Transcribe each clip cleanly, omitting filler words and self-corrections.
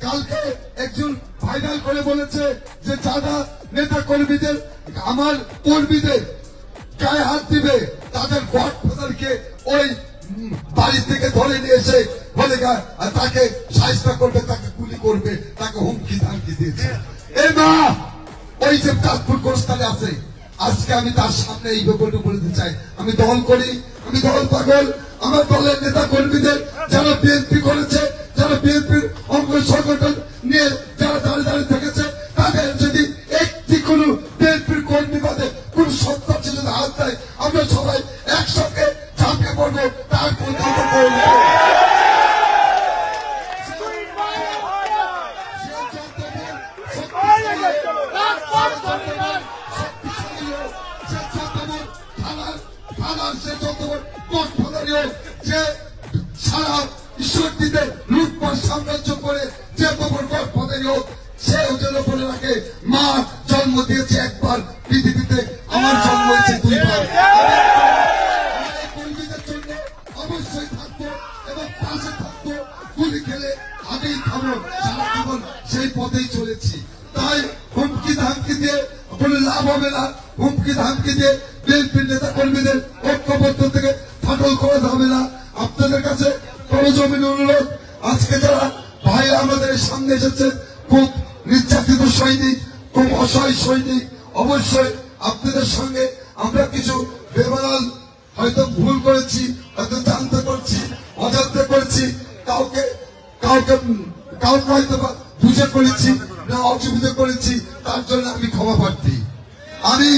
কালকে একজন ভাইরাল করে বলেছে যে যারা নেতা কর্মীদের আমার কর্মীদের গায়ে হাত দিবে তাদের গডফাদারকে ওই বাড়ি থেকে ধরে নিয়ে এসে বলে তাকে সাহায্য করবে, তাকে গুলি করবে, তাকে হুমকি ধামকি দিয়েছে। এই মা ওই যে চাঁদপুর কোস্টালে আছে, আজকে আমি তার সামনে এই ব্যাপারটা বলতে চাই, আমি দল করি, আমি দল পাগল। আমার দলের নেতা কর্মীদের যারা বিএনপি করেছে, যারা বিএনপির অঙ্গ সংগঠন নিয়ে যারা দাঁড়িয়ে দাঁড়িয়ে থেকেছে, তাদের যদি একটি কোন বিএনপির কর্মী বাদে কোন সন্ত্রাসী যদি হাত দেয়, আমরা সবাই একসঙ্গে ঝাঁপিয়ে পড়বো তার পর্যন্ত করবো। যে সারা ঈশ্বরদীতে লুটপাট সাম্রাজ্য করে যে গোবর গডফাদারি হোক, সে ওদের বলে রাখে মা জন্ম দিয়েছে একবার পৃথিবীতে, আমার জন্ম হয়েছে দুইবার। কর্মীদের জন্য অবশ্যই থাকবো এবং পাশে থাকবো, গুলি খেলে আগেই খাবো, সারা জীবন সেই পথেই চলেছি। তাই হুমকি ধামকি দিয়ে কোনো লাভ হবে না, হুমকি ধামকি দিয়ে বিএনপির নেতা কর্মীদের ঐক্যবদ্ধ থেকে ফাটল করে হবে না। আপনাদের কাছে প্রয়োজনীয় অনুরোধ, আজকে যারা ভাই আমাদের সামনে এসেছে, খুব নির্যাতিত সৈনিক, খুব অসহায় সৈনিক, অবশ্যই আপনাদের সঙ্গে আমরা কিছু বেমানাল হয়তো ভুল করেছি, হয়তো জানতে করছি, অজান্তে করেছি, কাউকে কাউকে কাউকে হয়তো বুঝে করেছি না অসুবিধা করেছি, তার জন্য আমি ক্ষমা প্রার্থী। আমি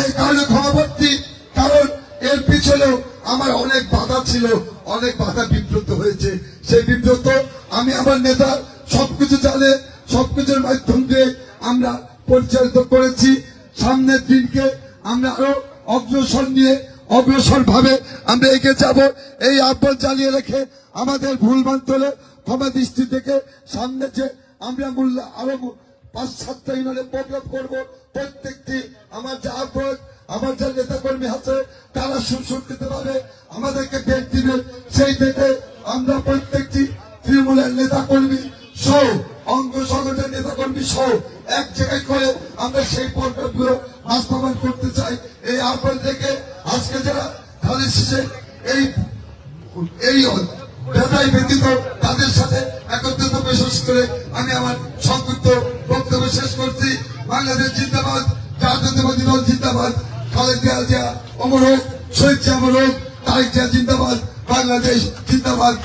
এই কারণে ক্ষমা প্রার্থী, কারণ এর পিছনেও আমার অনেক বাধা ছিল, অনেক বাধা বিব্রত হয়েছে। সেই বিব্রত আমি আমার নেতা সবকিছু জানে, সবকিছুর মাধ্যম দিয়ে আমরা পরিচালিত করেছি। সামনের দিনকে আমরা আরো অগ্রসর ভাবে আমরা এগিয়ে যাব। এই আহ্বান চালিয়ে রেখে আমাদের ভুল মানতলে ক্ষমা দৃষ্টি থেকে সামনে যে আমরা আরো 5-7টা ইউনিয়নে প্রোগ্রাম করবো, প্রত্যেকটি আমার যা আহ্বান, আমার যা নেতা কর্মী আছে তারা সুসংগঠিত ভাবে আমাদেরকে ভেট দিবে। সেই ভেটে আমরা প্রত্যেকটি তৃণমূলের নেতা কর্মী সহ অঙ্গ সংগঠনের নেতা কর্মী সহ এক জায়গায় করে আমরা সেই প্রোগ্রামগুলো বাস্তবায়ন করতে চাই। এই আহ্বান থেকে আজকে যারা ধানের শীষে এই ব্যথায় ব্যতীত তাদের সাথে একত্রিত বিশেষ করে আমি আমার সংক্ষিপ্ত বক্তব্য শেষ করছি। বাংলাদেশ জিন্দাবাদ, জাতীয়তাবাদী দল জিন্দাবাদ, খালেদা জিয়া অমর হোক, শহীদ জিয়া অমর হোক, তারেক জিয়া জিন্দাবাদ, বাংলাদেশ জিন্দাবাদ।